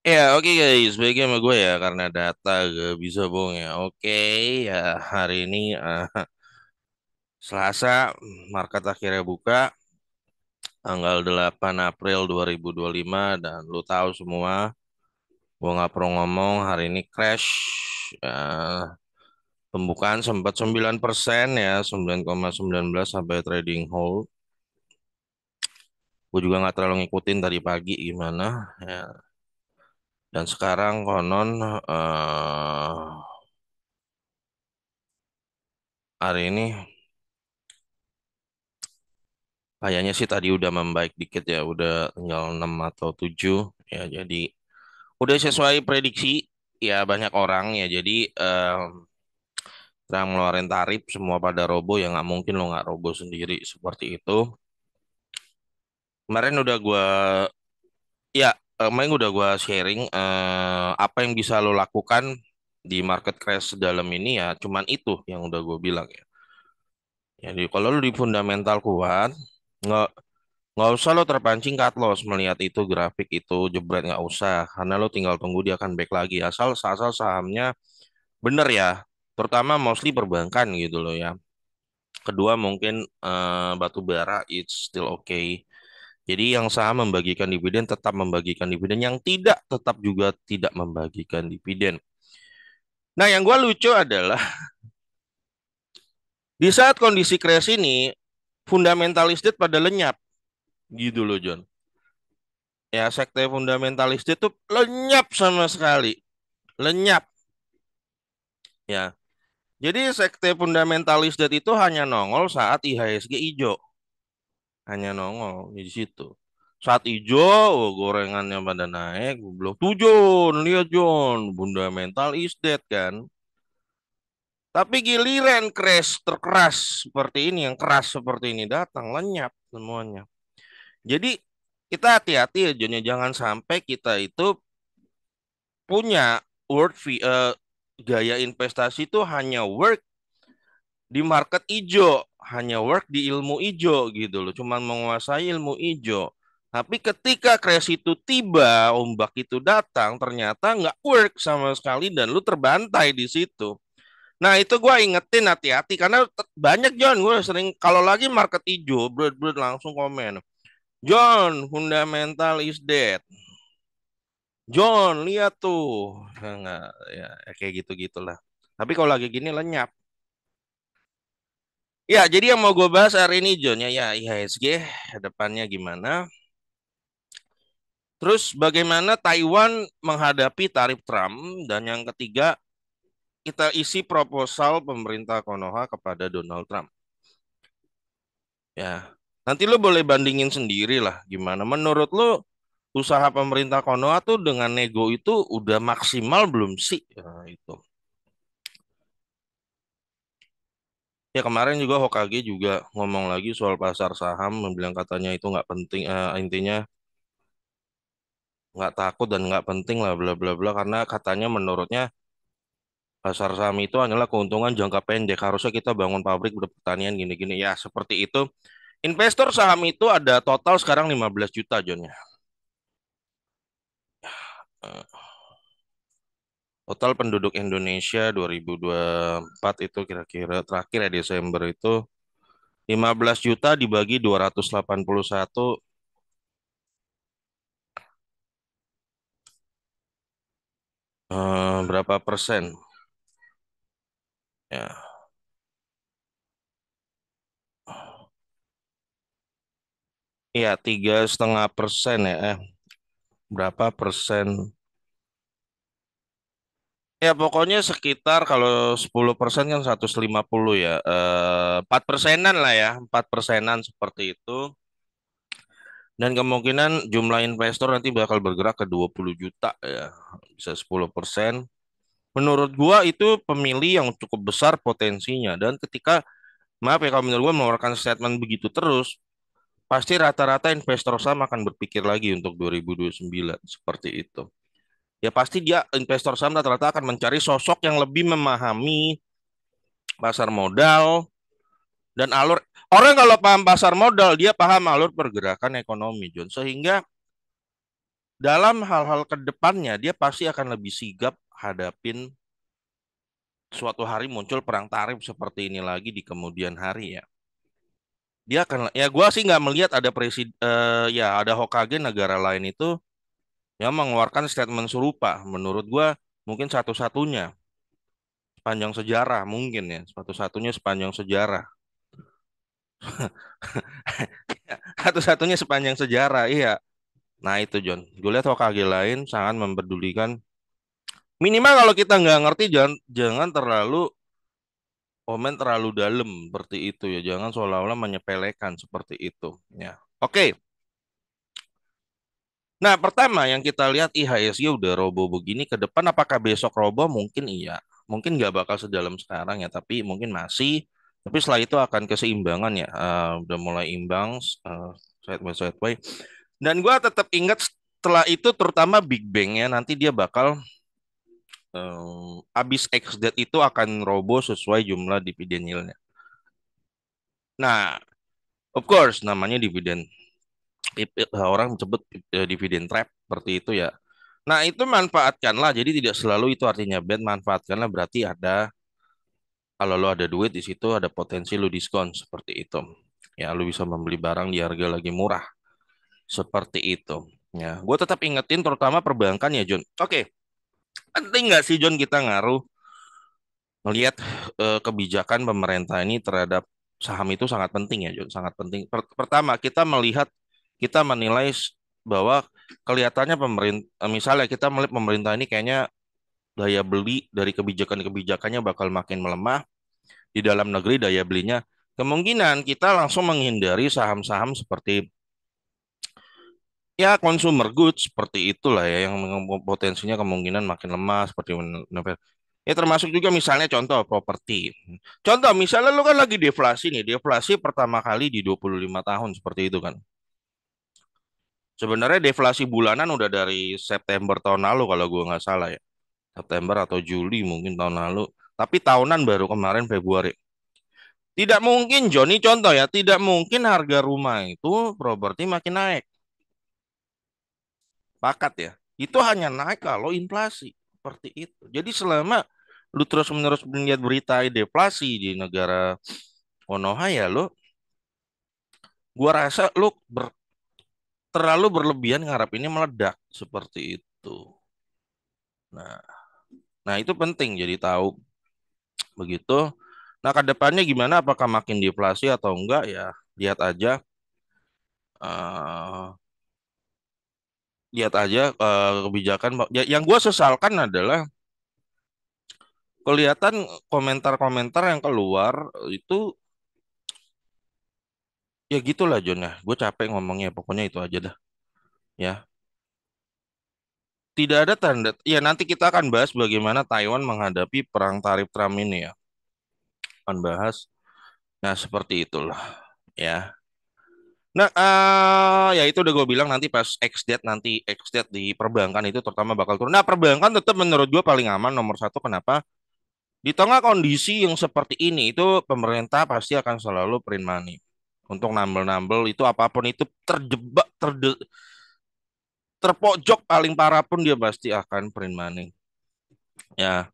Ya, oke guys, baiknya sama gue ya karena data gak bisa bohong ya. Oke, ya hari ini Selasa, market akhirnya buka tanggal 8 April 2025 dan lu tahu semua, gue nggak perlu ngomong hari ini crash. Ya, pembukaan sempat 9% ya, 9,19 sampai trading hold. Gue juga nggak terlalu ngikutin tadi pagi gimana ya. Dan sekarang konon hari ini kayaknya sih tadi udah membaik dikit ya, udah tinggal 6 atau 7 ya. Jadi udah sesuai prediksi ya banyak orang ya. Jadi Trump ngeluarin tarif semua pada robo ya nggak mungkin lo nggak robo sendiri seperti itu. Kemarin udah gua ya kemarin udah gua sharing apa yang bisa lo lakukan di market crash dalam ini ya. Cuman itu yang udah gue bilang ya. Jadi kalau lo di fundamental kuat nggak nggak usah lo terpancing cut loss melihat itu grafik itu jebret nggak usah karena lo tinggal tunggu dia akan back lagi asal sahamnya bener ya, terutama mostly perbankan gitu loh ya. Kedua mungkin batu bara it's still okay. Jadi yang saham membagikan dividen tetap membagikan dividen, yang tidak tetap juga tidak membagikan dividen. Nah yang gua lucu adalah di saat kondisi crash ini fundamentalis debt pada lenyap gitu loh John. Ya sekte fundamentalis debt tuh lenyap sama sekali, lenyap ya. Jadi sekte fundamentalis debt itu hanya nongol saat IHSG hijau, hanya nongol di situ. Saat hijau, oh, gorengannya pada naik, belum tuh John, lihat John, fundamental is dead kan. Tapi giliran crash terkeras seperti ini, yang keras seperti ini datang, lenyap semuanya. Jadi kita hati-hati ya John, ya. Jangan sampai kita itu punya gaya investasi itu hanya work di market ijo, hanya work di ilmu ijo gitu loh, cuman menguasai ilmu ijo. Tapi ketika crash itu tiba, ombak itu datang, ternyata nggak work sama sekali dan lu terbantai di situ. Nah itu gue ingetin hati-hati karena banyak John, gue sering kalau lagi market ijo, berat langsung komen, John, fundamental is dead. John, lihat tuh. Nggak, ya, kayak gitu-gitulah. Tapi kalau lagi gini lenyap. Ya, jadi yang mau gue bahas hari ini John ya IHSG depannya gimana. Terus bagaimana Taiwan menghadapi tarif Trump dan yang ketiga kita isi proposal pemerintah Konoha kepada Donald Trump. Ya, nanti lo boleh bandingin sendiri lah gimana. Menurut lo usaha pemerintah Konoha tuh dengan nego itu udah maksimal belum sih? Ya, itu. Ya kemarin juga Hokage juga ngomong lagi soal pasar saham, bilang katanya itu nggak penting, intinya nggak takut dan nggak penting lah bla bla bla karena katanya menurutnya pasar saham itu hanyalah keuntungan jangka pendek. Harusnya kita bangun pabrik pertanian gini-gini ya seperti itu. Investor saham itu ada total sekarang 15 juta John ya. Eh, Total penduduk Indonesia 2024 itu kira-kira terakhir ya Desember itu 15 juta dibagi 281, berapa persen? Ya, 3,5% ya. Berapa persen? Ya pokoknya sekitar kalau 10% kan 150 ya. 4 persenan lah ya. 4 persenan seperti itu. Dan kemungkinan jumlah investor nanti bakal bergerak ke 20 juta ya. Bisa 10%. Menurut gua itu pemilih yang cukup besar potensinya. Dan ketika, maaf ya kalau menurut gua mengeluarkan statement begitu terus, pasti rata-rata investor saham akan berpikir lagi untuk 2029. Seperti itu. Ya pasti dia investor saham rata-rata akan mencari sosok yang lebih memahami pasar modal dan alur. Orang kalau paham pasar modal dia paham alur pergerakan ekonomi John, sehingga dalam hal-hal ke depannya dia pasti akan lebih sigap hadapin suatu hari muncul perang tarif seperti ini lagi di kemudian hari ya. Dia akan ya gua sih nggak melihat ada presiden ya ada Hokage negara lain itu yang mengeluarkan statement serupa. Menurut gua mungkin satu-satunya sepanjang sejarah mungkin ya, satu-satunya sepanjang sejarah. Satu-satunya sepanjang sejarah, iya. Nah itu John, gue lihat Hokage lain sangat mempedulikan. Minimal kalau kita nggak ngerti jangan jangan terlalu komen terlalu dalam seperti itu ya. Jangan seolah-olah menyepelekan seperti itu. Ya, oke. Nah pertama yang kita lihat IHSG udah roboh begini ke depan apakah besok roboh? Mungkin iya. Mungkin nggak bakal sedalam sekarang ya, tapi mungkin masih. Tapi setelah itu akan keseimbangan ya. Udah mulai imbang, sideways sideways. Dan gue tetap ingat setelah itu terutama Big Bang ya nanti dia bakal abis XZ itu akan roboh sesuai jumlah dividen yieldnya. Nah, of course namanya dividen orang sebut dividen trap seperti itu ya. Nah, itu manfaatkanlah. Jadi tidak selalu itu artinya bad, manfaatkanlah berarti ada kalau lo ada duit di situ ada potensi lo diskon seperti itu. Ya, lo bisa membeli barang di harga lagi murah seperti itu. Ya, gue tetap ingetin terutama perbankan ya, John. Oke, penting nggak sih John kita ngaruh melihat kebijakan pemerintah ini terhadap saham itu sangat penting ya, John, sangat penting. Pertama, kita melihat, kita menilai bahwa kelihatannya pemerintah, misalnya kita melihat pemerintah ini kayaknya daya beli dari kebijakan-kebijakannya bakal makin melemah di dalam negeri daya belinya. Kemungkinan kita langsung menghindari saham-saham seperti ya consumer goods seperti itulah ya yang potensinya kemungkinan makin lemah seperti ya termasuk juga misalnya contoh properti. Contoh misalnya lu kan lagi deflasi nih, deflasi pertama kali di 25 tahun seperti itu kan. Sebenarnya deflasi bulanan udah dari September tahun lalu kalau gua nggak salah ya. September atau Juli mungkin tahun lalu. Tapi tahunan baru kemarin Februari. Tidak mungkin Joni contoh ya, tidak mungkin harga rumah itu properti makin naik. Pakat ya. Itu hanya naik kalau inflasi. Seperti itu. Jadi selama lu terus-menerus melihat berita deflasi di negara Konoha ya lu, gua rasa lu terlalu berlebihan ngarap ini meledak seperti itu. Nah, nah itu penting jadi tahu begitu. Nah, ke depannya gimana? Apakah makin deflasi atau enggak ya? Lihat aja. eh lihat aja kebijakan. Yang gue sesalkan adalah kelihatan komentar-komentar yang keluar itu ya gitulah John ya. Gue capek ngomongnya. Pokoknya itu aja dah. Ya, tidak ada tanda. Ya nanti kita akan bahas bagaimana Taiwan menghadapi perang tarif Trump ini ya. Akan bahas. Nah seperti itulah. Ya. Nah, ya itu udah gue bilang nanti pas XDAT di perbankan itu terutama bakal turun. Nah, perbankan tetap menurut gue paling aman nomor satu. Kenapa? Di tengah kondisi yang seperti ini itu pemerintah pasti akan selalu print money untuk nambel-nambel itu apapun itu terjebak terpojok paling parah pun dia pasti akan print money. Ya,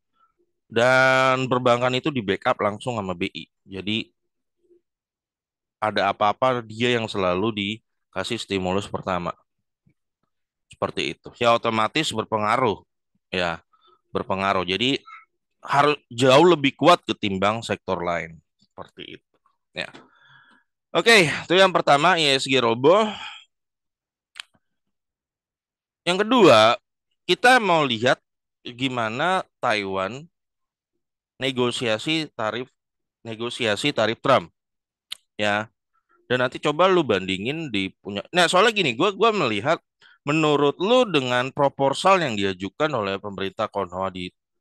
dan perbankan itu di backup langsung sama BI. Jadi ada apa-apa dia yang selalu dikasih stimulus pertama. Seperti itu. Ya otomatis berpengaruh. Ya, berpengaruh. Jadi harus jauh lebih kuat ketimbang sektor lain. Seperti itu. Ya. Oke, itu yang pertama ISG roboh. Yang kedua, kita mau lihat gimana Taiwan negosiasi tarif tarif Trump ya. Dan nanti coba lu bandingin di punya. Nah, soalnya gini, gua melihat menurut lu dengan proposal yang diajukan oleh pemerintah Konoha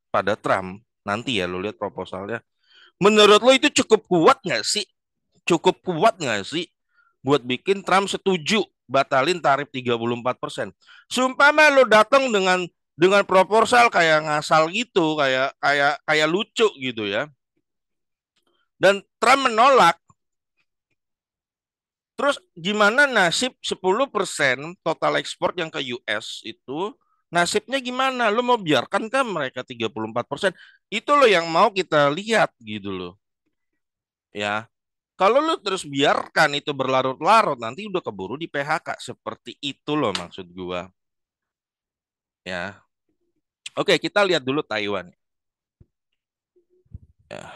pada Trump nanti ya lu lihat proposalnya. Menurut lu itu cukup kuat nggak sih? Cukup kuat nggak sih buat bikin Trump setuju batalin tarif 34%? Sumpama lu datang dengan proposal kayak ngasal gitu, kayak kayak kayak lucu gitu ya. Dan Trump menolak. Terus gimana nasib 10% total ekspor yang ke US itu? Nasibnya gimana? Lo mau biarkan kan mereka 34%? Itu loh yang mau kita lihat gitu loh. Ya, kalau lo terus biarkan itu berlarut-larut nanti udah keburu di PHK. Seperti itu loh maksud gua. Ya. Oke, kita lihat dulu Taiwan. Ya.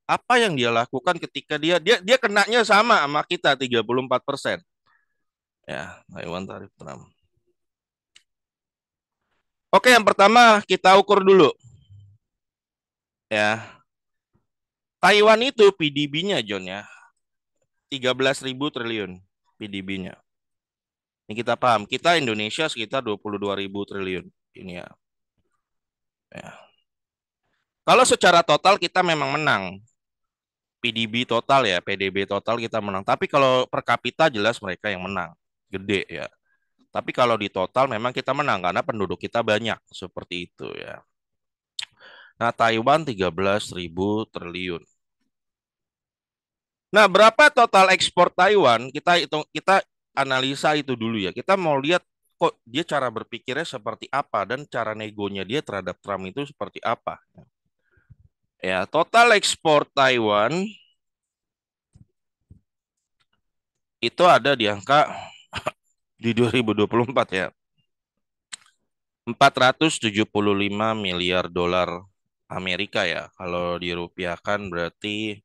Apa yang dia lakukan ketika dia kenanya sama kita 34%. Ya, Taiwan tarif Trump. Oke, yang pertama kita ukur dulu ya. Taiwan itu PDB-nya John ya, 13.000 triliun PDB-nya. Ini kita paham. Kita Indonesia sekitar 22.000 triliun ini ya. Ya. Kalau secara total kita memang menang. PDB total ya, PDB total kita menang. Tapi kalau per kapita jelas mereka yang menang. Gede ya. Tapi kalau di total memang kita menang karena penduduk kita banyak. Seperti itu ya. Nah, Taiwan 13.000 triliun. Nah, berapa total ekspor Taiwan? Kita hitung, kita analisa itu dulu ya. Kita mau lihat kok dia cara berpikirnya seperti apa dan cara negonya dia terhadap Trump itu seperti apa. Ya, total ekspor Taiwan itu ada di angka di 2024 ya. 475 miliar dolar Amerika ya. Kalau dirupiahkan berarti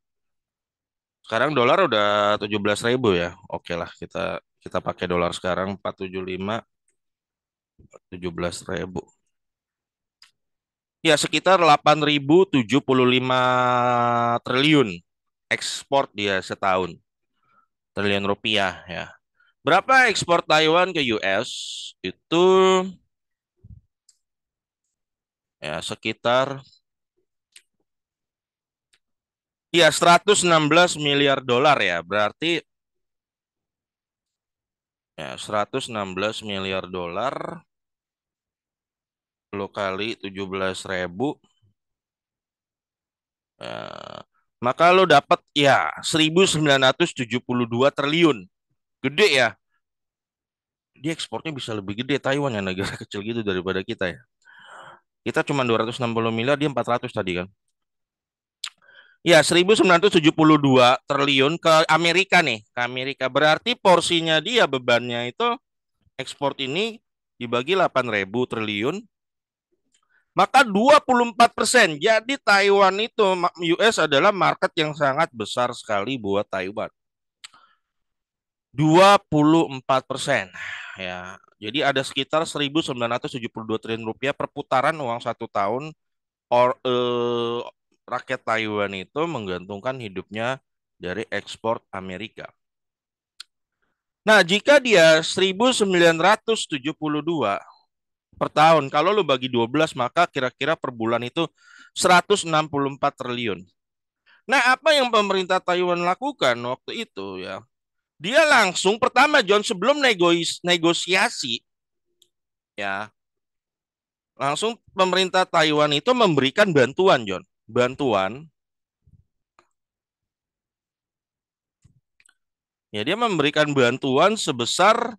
sekarang dolar udah 17.000 ya. Oke lah kita pakai dolar sekarang 475 17.000. Ya, sekitar 8.075 triliun ekspor dia setahun. Triliun rupiah ya. Berapa ekspor Taiwan ke US? Itu ya sekitar ya 116 miliar dolar ya. Berarti ya 116 miliar dolar lo kali 17.000 ya, maka lo dapat ya 1.972 triliun. Gede ya. Dia ekspornya bisa lebih gede Taiwan ya negara kecil gitu daripada kita ya. Kita cuma 260 miliar, dia 400 tadi kan. Ya, 1.972 triliun ke Amerika nih. Ke Amerika. Berarti porsinya dia bebannya itu ekspor ini dibagi 8.000 triliun. Maka 24%. Jadi Taiwan itu US adalah market yang sangat besar sekali buat Taiwan. 24%. Ya. Jadi ada sekitar 1.972 triliun rupiah perputaran uang satu tahun rakyat Taiwan itu menggantungkan hidupnya dari ekspor Amerika. Nah, jika dia 1.972 per tahun, kalau lu bagi 12 maka kira-kira per bulan itu 164 triliun. Nah, apa yang pemerintah Taiwan lakukan waktu itu ya? Dia langsung pertama John sebelum negosiasi ya, langsung pemerintah Taiwan itu memberikan bantuan John. Bantuan. Ya, dia memberikan bantuan sebesar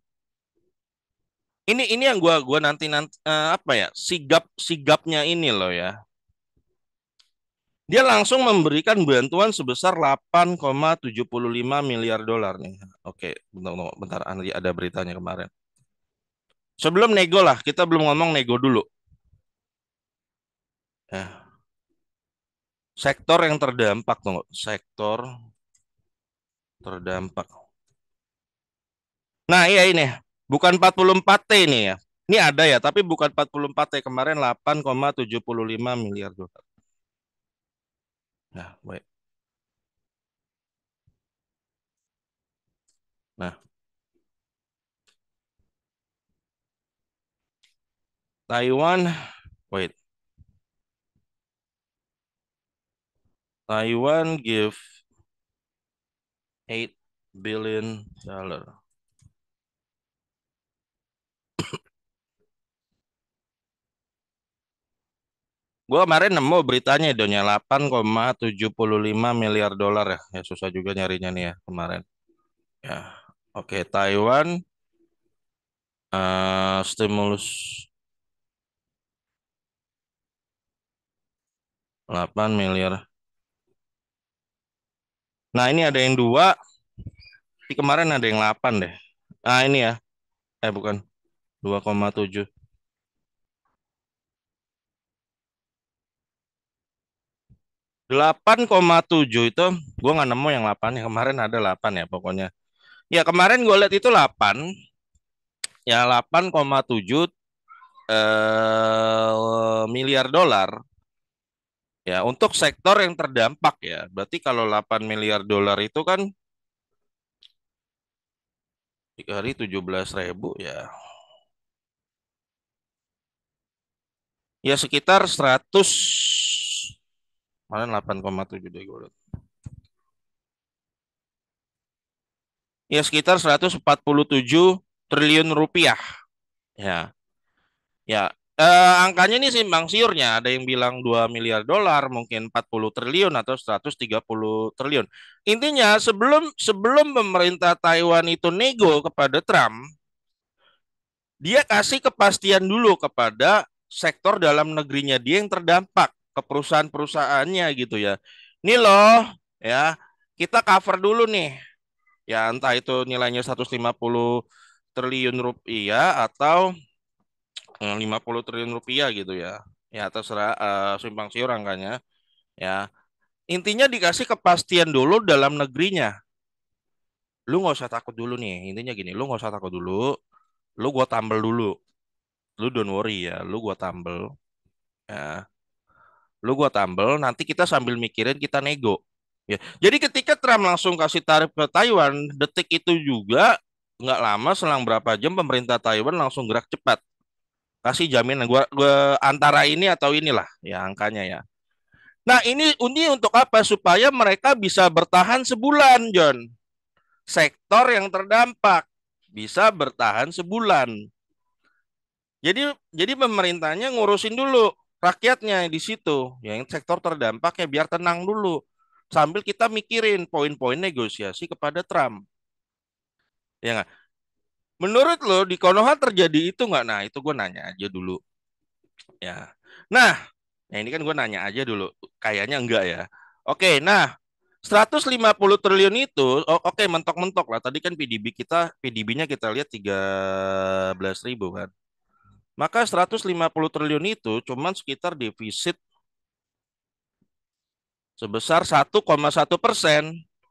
ini yang gua nanti nanti apa ya? Sigapnya ini loh ya. Dia langsung memberikan bantuan sebesar 8,75 miliar dolar nih. Oke, bentar, bentar, bentar, nanti ada beritanya kemarin. Sebelum nego lah, kita belum ngomong nego dulu. Ya, sektor yang terdampak tuh, sektor terdampak. Nah, iya ini. Bukan 44T ini ya. Ini ada ya, tapi bukan 44T. Kemarin 8,75 miliar dolar. Nah, baik. Nah, Taiwan, wait. Taiwan give $8 billion. Gua kemarin nemu beritanya donya 8,75 miliar dolar ya. Ya susah juga nyarinya nih ya kemarin. Ya. Oke, Taiwan stimulus 8 miliar. Nah, ini ada yang dua, di kemarin ada yang 8 deh. Nah, ini ya. Bukan, 2,7. 8,7 itu gua nggak nemu yang 8 ya. Kemarin ada 8 ya pokoknya. Ya, kemarin gue lihat itu 8, ya 8,7 miliar dolar ya untuk sektor yang terdampak ya. Berarti kalau 8 miliar dolar itu kan 3 hari 17.000 ya. Ya sekitar 100, mana 8,7 deh gue lihat. Ya sekitar 147 triliun rupiah ya. Ya, angkanya ini simpang siurnya. Ada yang bilang 2 miliar dolar, mungkin 40 triliun atau 130 triliun. Intinya sebelum sebelum pemerintah Taiwan itu nego kepada Trump, dia kasih kepastian dulu kepada sektor dalam negerinya dia yang terdampak ke perusahaan-perusahaannya gitu ya. Ini loh ya, kita cover dulu nih. Ya entah itu nilainya 150 triliun rupiah atau 50 triliun rupiah gitu ya. Ya terserah simpang siur angkanya. Ya, intinya dikasih kepastian dulu dalam negerinya. Lu nggak usah takut dulu nih. Intinya gini, lu nggak usah takut dulu. Lu gua tambel dulu. Lu don't worry ya. Lu gua tambel. Ya, lu gua tambel. Nanti kita sambil mikirin kita nego. Ya, jadi ketika Trump langsung kasih tarif ke Taiwan, detik itu juga nggak lama selang berapa jam pemerintah Taiwan langsung gerak cepat kasih jaminan gua antara ini atau inilah ya angkanya ya. Nah, ini untuk apa? Supaya mereka bisa bertahan sebulan, John. Sektor yang terdampak bisa bertahan sebulan. Jadi pemerintahnya ngurusin dulu rakyatnya di situ. Yang sektor terdampak ya biar tenang dulu. Sambil kita mikirin poin-poin negosiasi kepada Trump. Ya nggak? Menurut lo di Konoha terjadi itu nggak? Nah, itu gue nanya aja dulu. Ya. Nah, ini kan gue nanya aja dulu. Kayaknya enggak ya. Oke, nah 150 triliun itu, oke mentok-mentok lah. Tadi kan PDB-nya kita lihat 13.000 kan. Maka 150 triliun itu cuman sekitar defisit sebesar 1,1%.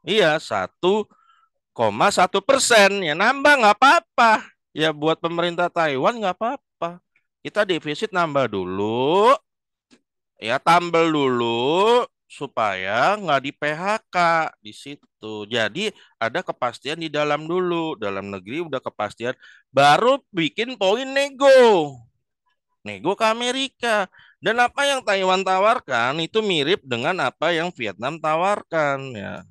Iya, 1,1%. Ya nambah nggak apa-apa. Ya buat pemerintah Taiwan nggak apa-apa. Kita defisit nambah dulu, ya tambal dulu supaya nggak di PHK di situ. Jadi ada kepastian di dalam dulu, dalam negeri udah kepastian, baru bikin poin nego ke Amerika. Dan apa yang Taiwan tawarkan itu mirip dengan apa yang Vietnam tawarkan ya,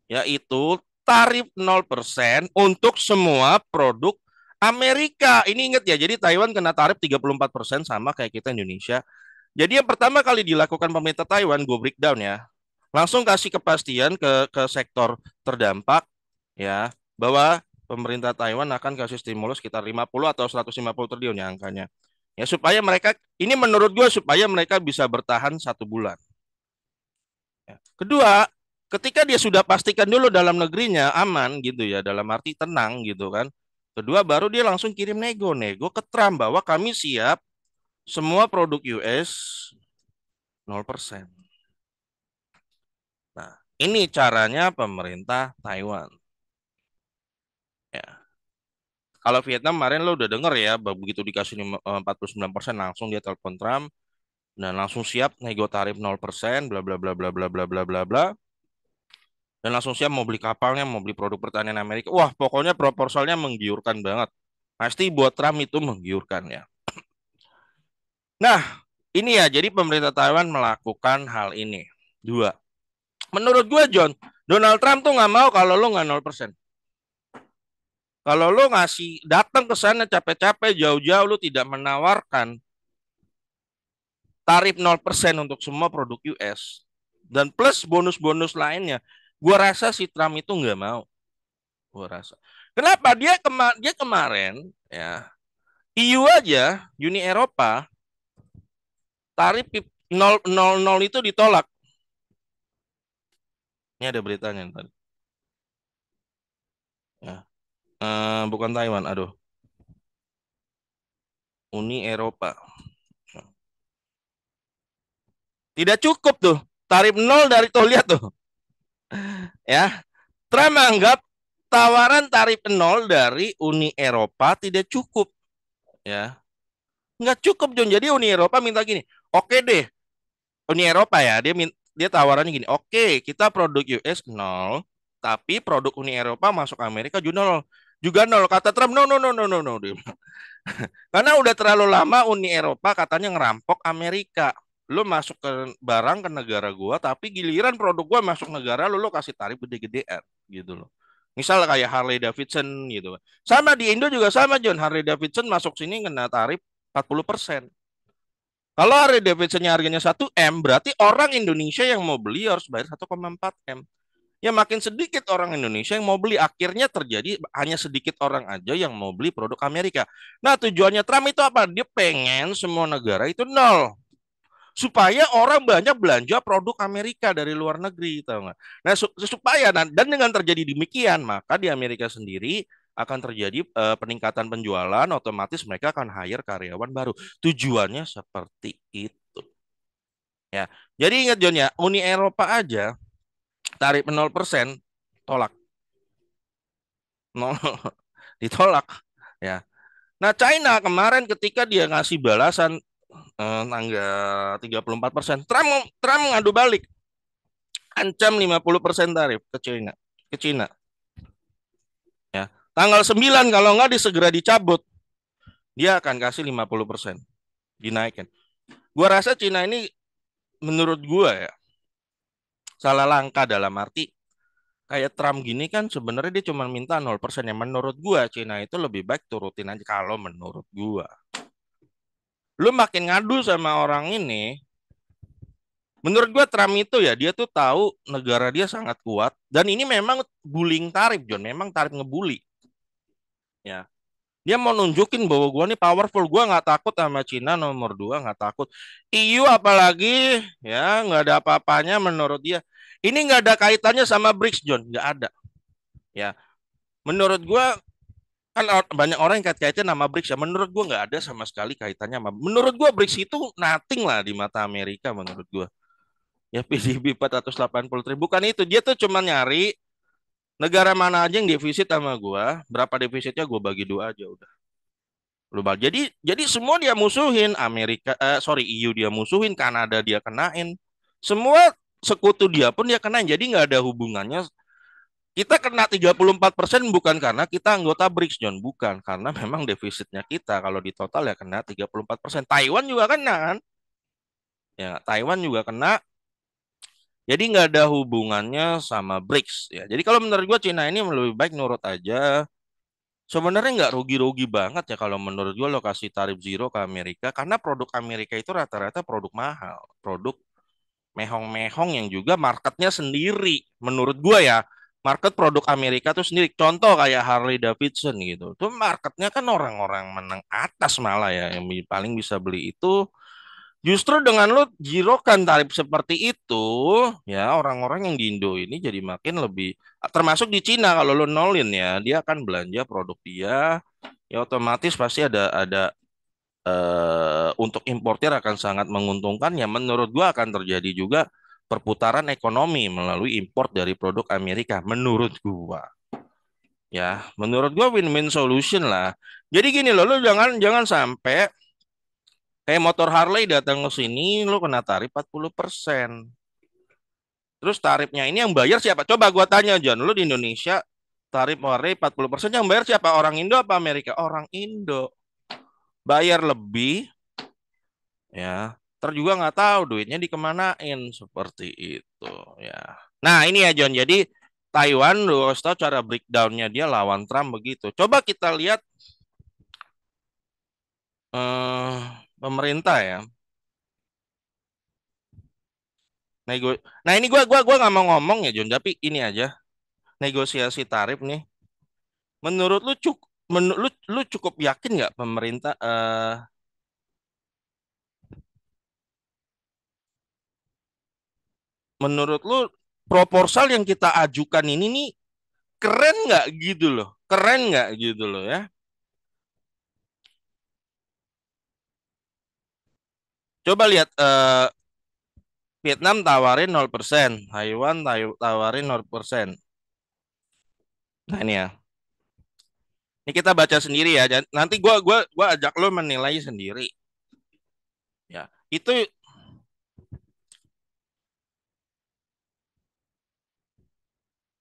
yaitu tarif 0% untuk semua produk Amerika. Ini ingat ya, jadi Taiwan kena tarif 34% sama kayak kita Indonesia. Jadi yang pertama kali dilakukan pemerintah Taiwan, gue breakdown ya, langsung kasih kepastian ke sektor terdampak ya, bahwa pemerintah Taiwan akan kasih stimulus sekitar 50 atau 150 triliun ya angkanya. Ya supaya mereka, ini menurut gue supaya mereka bisa bertahan 1 bulan. Ya. Kedua, ketika dia sudah pastikan dulu dalam negerinya aman gitu ya, dalam arti tenang gitu kan. Kedua, baru dia langsung kirim nego ke Trump bahwa kami siap semua produk US 0%. Nah, ini caranya pemerintah Taiwan. Ya. Kalau Vietnam kemarin lo udah denger ya, begitu dikasih 49% langsung dia telepon Trump dan langsung siap nego tarif 0%, bla bla bla bla bla bla bla bla bla. Dan langsung siap mau beli kapalnya, mau beli produk pertanian Amerika. Wah, pokoknya proposalnya menggiurkan banget. Pasti buat Trump itu menggiurkan ya. Nah, ini ya, jadi pemerintah Taiwan melakukan hal ini. Dua. Menurut gue, John, Donald Trump tuh nggak mau kalau lo nggak 0%. Kalau lo ngasih datang ke sana capek-capek jauh-jauh lo tidak menawarkan tarif 0% untuk semua produk US dan plus bonus-bonus lainnya. Gua rasa si Trump itu nggak mau. Gua rasa. Kenapa dia kemarin ya EU aja, Uni Eropa tarif 000 itu ditolak. Ini ada beritanya tadi. Ya. Bukan Taiwan, aduh. Uni Eropa. Tidak cukup tuh. Tarif nol dari tuh lihat tuh. Ya. Trump menganggap tawaran tarif nol dari Uni Eropa tidak cukup. Ya. Nggak cukup, John. Jadi Uni Eropa minta gini. Oke deh. Uni Eropa ya. Dia tawarannya gini. Oke, kita produk US nol. Tapi produk Uni Eropa masuk Amerika juga nol. Juga nol. Kata Trump, no, no, no, no, no, no. Karena udah terlalu lama Uni Eropa katanya ngerampok Amerika. Lu masuk ke barang ke negara gua, tapi giliran produk gua masuk negara lu kasih tarif gede-gedean gitu loh. Misal kayak Harley Davidson gitu. Sama di Indo juga sama John. Harley Davidson masuk sini kena tarif 40%. Kalau Harley Davidsonnya harganya 1 M, berarti orang Indonesia yang mau beli harus bayar 1,4 M. Ya makin sedikit orang Indonesia yang mau beli. Akhirnya terjadi hanya sedikit orang aja yang mau beli produk Amerika. Nah tujuannya Trump itu apa? Dia pengen semua negara itu nol. Supaya orang banyak belanja produk Amerika dari luar negeri. Tahu nggak? Nah supaya dan dengan terjadi demikian, maka di Amerika sendiri akan terjadi peningkatan penjualan, otomatis mereka akan hire karyawan baru. Tujuannya seperti itu. Ya, jadi ingat John ya, Uni Eropa aja tarif 0% tolak. Nol ditolak ya. Nah, China kemarin ketika dia ngasih balasan tanggal 34%, Trump ngadu balik, ancam 50% tarif ke China, ke Cina ya. Tanggal 9 kalau nggak disegera dicabut, dia akan kasih 50% dinaikkan. Gua rasa Cina ini menurut gua ya salah langkah dalam arti kayak Trump gini kan sebenarnya dia cuma minta 0%. Yang menurut gua Cina itu lebih baik turutin aja kalau menurut gua. Lu makin ngadu sama orang ini, menurut gua Trump itu ya dia tuh tahu negara dia sangat kuat dan ini memang bullying tarif John, memang tarif ngebully. Ya, dia mau nunjukin bahwa gua nih powerful, gua nggak takut sama Cina nomor dua, nggak takut. EU apalagi ya nggak ada apa-apanya menurut dia. Ini nggak ada kaitannya sama BRICS John, nggak ada. Ya, menurut gua kan banyak orang yang kait-kaitin nama BRICS ya. Menurut gua nggak ada sama sekali kaitannya sama. Menurut gua BRICS itu nothing lah di mata Amerika menurut gua. Ya PDB 480 triliun. Bukan itu. Dia tuh cuma nyari negara mana aja yang defisit sama gua. Berapa defisitnya gua bagi dua aja udah. Global. Jadi semua dia musuhin. Sorry, EU dia musuhin. Kanada dia kenain. Semua sekutu dia pun dia kenain. Jadi nggak ada hubungannya. Kita kena 34% bukan karena kita anggota BRICS, John. Bukan. Karena memang defisitnya kita. Kalau di total ya kena 34%. Taiwan juga kena kan. Ya, Taiwan juga kena. Jadi nggak ada hubungannya sama BRICS ya. Jadi kalau menurut gue Cina ini lebih baik nurut aja. Sebenarnya nggak rugi-rugi banget ya kalau menurut gue lo kasih tarif zero ke Amerika karena produk Amerika itu rata-rata produk mahal, produk mehong-mehong yang juga marketnya sendiri. Menurut gue ya, market produk Amerika tuh sendiri. Contoh kayak Harley Davidson gitu. Tuh marketnya kan orang-orang menang atas malah ya yang paling bisa beli itu. Justru dengan lo jirokan tarif seperti itu, ya orang-orang yang di Indo ini jadi makin lebih, termasuk di Cina kalau lo nolin ya, dia akan belanja produk dia, ya otomatis pasti ada untuk importir akan sangat menguntungkan. Ya menurut gua akan terjadi juga perputaran ekonomi melalui import dari produk Amerika. Menurut gua, ya menurut gua win-win solution lah. Jadi gini loh, lo jangan jangan sampai kayak motor Harley datang ke sini, lu kena tarif 40%. Terus tarifnya ini yang bayar siapa? Coba gua tanya, John. Lu di Indonesia, tarif Harley 40%, yang bayar siapa? Orang Indo apa Amerika? Orang Indo. Bayar lebih, ya. Ntar juga nggak tahu duitnya dikemanain. Seperti itu, ya. Nah, ini ya, John. Jadi, Taiwan, lu harus tahu cara breakdownnya dia lawan Trump begitu. Coba kita lihat pemerintah ya. Nego. Nah ini gua nggak mau ngomong ya John, tapi ini aja negosiasi tarif nih. Menurut lu lu cukup yakin nggak pemerintah menurut lu proposal yang kita ajukan ini nih keren nggak gitu loh? Keren nggak gitu loh ya? Coba lihat Vietnam tawarin 0%, Taiwan tawarin 0%. Nah ini ya. Ini kita baca sendiri ya. Nanti gua ajak lo menilai sendiri ya. Itu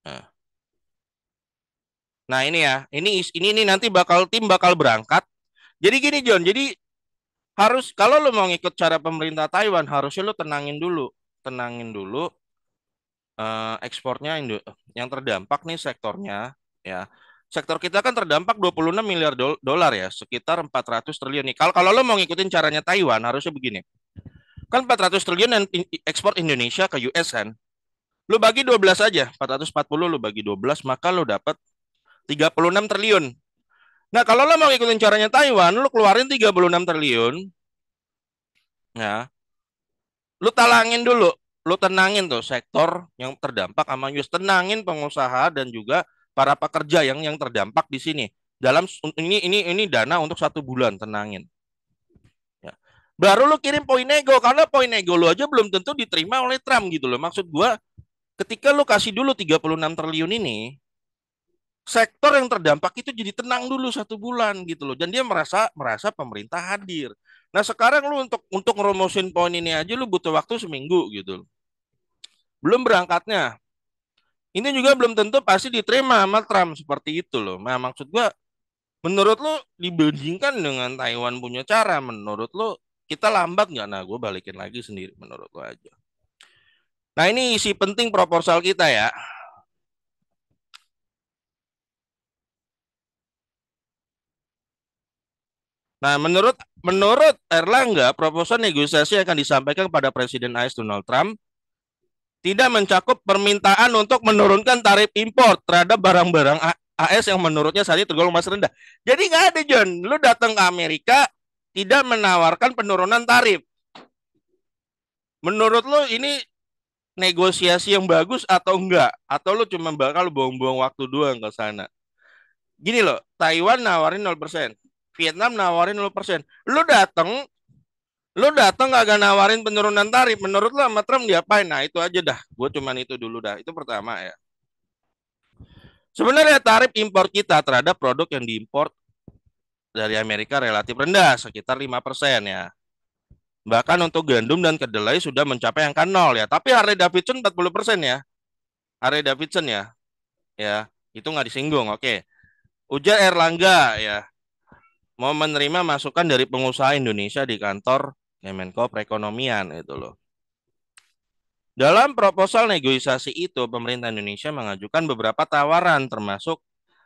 nah, nah ini ya. Ini nanti tim bakal berangkat. Jadi gini John, jadi harus kalau lo mau ngikut cara pemerintah Taiwan harusnya lo tenangin dulu. Tenangin dulu ekspornya yang terdampak nih sektornya ya. Sektor kita kan terdampak 26 miliar dolar ya, sekitar 400 triliun nih. Kalau kalau lo mau ngikutin caranya Taiwan harusnya begini. Kan 400 triliun yang ekspor Indonesia ke US kan. Lu bagi 12 aja, 440 lu bagi 12 maka lu dapat 36 triliun. Nah, kalau lo mau ngikutin caranya Taiwan, lu keluarin 36 triliun, ya. Lu talangin dulu, lu tenangin tuh sektor yang terdampak sama US, tenangin pengusaha dan juga para pekerja yang terdampak di sini. Dalam ini dana untuk 1 bulan, tenangin. Ya. Baru lu kirim poin nego karena poin nego lu aja belum tentu diterima oleh Trump gitu loh. Maksud gua ketika lu kasih dulu 36 triliun ini, sektor yang terdampak itu jadi tenang dulu 1 bulan gitu loh. Dan dia merasa merasa pemerintah hadir. Nah sekarang lu untuk ngerumusin poin ini aja lu butuh waktu seminggu gitu loh. Belum berangkatnya. Ini juga belum tentu pasti diterima sama Trump seperti itu loh. Nah maksud gua, menurut lu dibandingkan dengan Taiwan punya cara, menurut lu kita lambat nggak? Nah gue balikin lagi sendiri menurut lu aja. Nah ini isi penting proposal kita ya. Nah, menurut menurut Erlangga, proposal negosiasi yang akan disampaikan kepada Presiden AS Donald Trump tidak mencakup permintaan untuk menurunkan tarif impor terhadap barang-barang AS yang menurutnya saat ini tergolong masih rendah. Jadi nggak ada John, lu datang ke Amerika tidak menawarkan penurunan tarif. Menurut lu ini negosiasi yang bagus atau enggak? Atau lu cuma bakal buang-buang waktu doang ke sana? Gini loh, Taiwan nawarin 0%, Vietnam nawarin 0%. Lu datang gak nawarin penurunan tarif. Menurut lu sama Trump diapain? Nah itu aja dah. Gue cuman itu dulu dah. Itu pertama ya. Sebenarnya tarif impor kita terhadap produk yang diimpor dari Amerika relatif rendah, sekitar 5% ya. Bahkan untuk gandum dan kedelai sudah mencapai angka nol ya. Tapi Harley Davidson 40% ya. Harley Davidson ya. Ya, itu nggak disinggung. Oke. Ujar Erlangga ya. Mau menerima masukan dari pengusaha Indonesia di kantor Kemenko Perekonomian itu loh. Dalam proposal negosiasi itu, pemerintah Indonesia mengajukan beberapa tawaran termasuk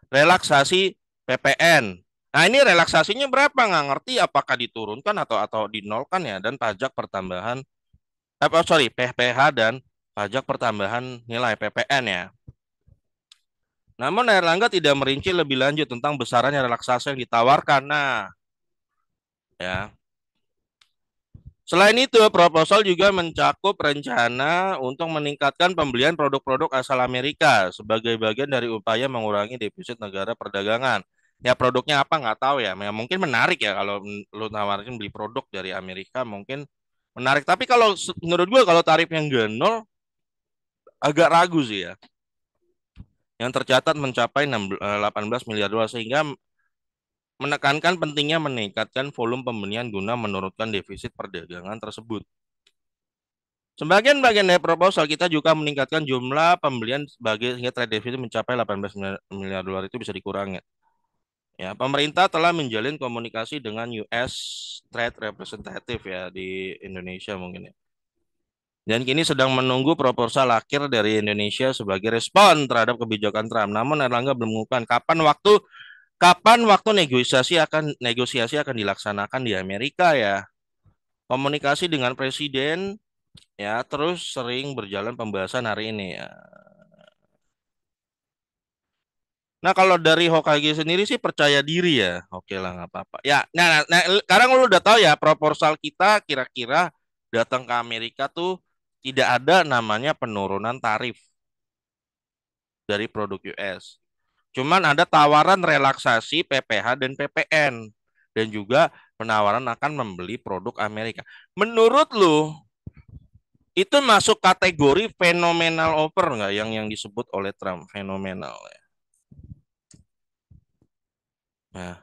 relaksasi PPN. Nah, ini relaksasinya berapa? Nggak ngerti apakah diturunkan atau dinolkan ya, dan pajak pertambahan, sorry, PPh dan pajak pertambahan nilai PPN ya. Namun Erlangga tidak merinci lebih lanjut tentang besarannya relaksasi yang ditawarkan. Nah, ya. Selain itu, proposal juga mencakup rencana untuk meningkatkan pembelian produk-produk asal Amerika sebagai bagian dari upaya mengurangi defisit negara perdagangan. Ya produknya apa nggak tahu ya. Ya, mungkin menarik ya kalau lu nawarin beli produk dari Amerika mungkin menarik. Tapi kalau menurut gua kalau tarif yang nol agak ragu sih ya. Yang tercatat mencapai 18 miliar dolar sehingga menekankan pentingnya meningkatkan volume pembelian guna menurunkan defisit perdagangan tersebut. Sebagian bagian dari proposal kita juga meningkatkan jumlah pembelian sebagai hingga trade deficit mencapai 18 miliar dolar itu bisa dikurangi. Ya, pemerintah telah menjalin komunikasi dengan US Trade Representative ya di Indonesia mungkin ya. Dan kini sedang menunggu proposal akhir dari Indonesia sebagai respon terhadap kebijakan Trump. Namun Erlangga belum mengumumkan kapan waktu negosiasi akan dilaksanakan di Amerika ya. Komunikasi dengan Presiden Ya, terus sering berjalan pembahasan hari ini ya. Nah, kalau dari Hokage sendiri sih percaya diri ya. Oke lah, nggak apa-apa. Ya, sekarang lu udah tahu ya proposal kita kira-kira datang ke Amerika tuh tidak ada namanya penurunan tarif dari produk US. Cuman ada tawaran relaksasi PPH dan PPN dan juga penawaran akan membeli produk Amerika. Menurut lu itu masuk kategori fenomenal offer nggak yang disebut oleh Trump fenomenal ya? Nah,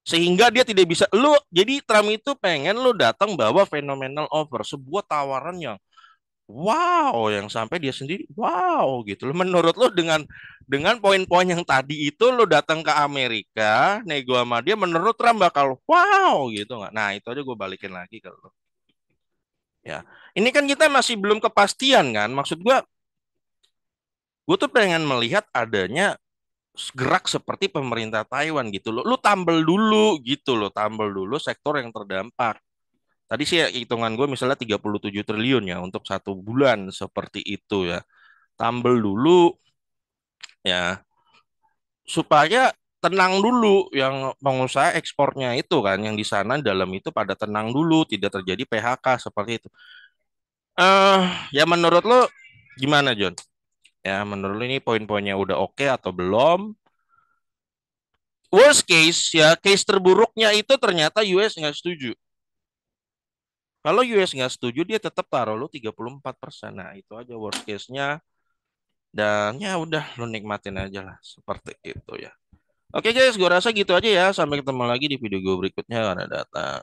sehingga dia tidak bisa lu jadi Trump itu pengen lu datang bawa phenomenal offer sebuah tawaran yang wow yang sampai dia sendiri wow gitu loh menurut lu dengan poin-poin yang tadi itu lu datang ke Amerika nego sama dia menurut Trump bakal wow gitu nggak nah itu aja gue balikin lagi ke lu ya ini kan kita masih belum kepastian kan maksud gue tuh pengen melihat adanya gerak seperti pemerintah Taiwan gitu loh lu tambel dulu sektor yang terdampak. Tadi sih ya, hitungan gue misalnya 37 triliun ya untuk 1 bulan seperti itu ya. Tambel dulu ya supaya tenang dulu yang pengusaha ekspornya itu kan yang di sana dalam itu pada tenang dulu tidak terjadi PHK seperti itu. Eh ya menurut lo gimana John? Ya menurut lo ini poin-poinnya udah oke atau belum? Worst case ya case terburuknya itu ternyata US nggak setuju. Kalau US nggak setuju dia tetap taruh lo 34%. Nah itu aja worst case-nya. Dan ya udah lu nikmatin aja lah seperti itu ya. Oke guys, gue rasa gitu aja ya. Sampai ketemu lagi di video gue berikutnya karena datang.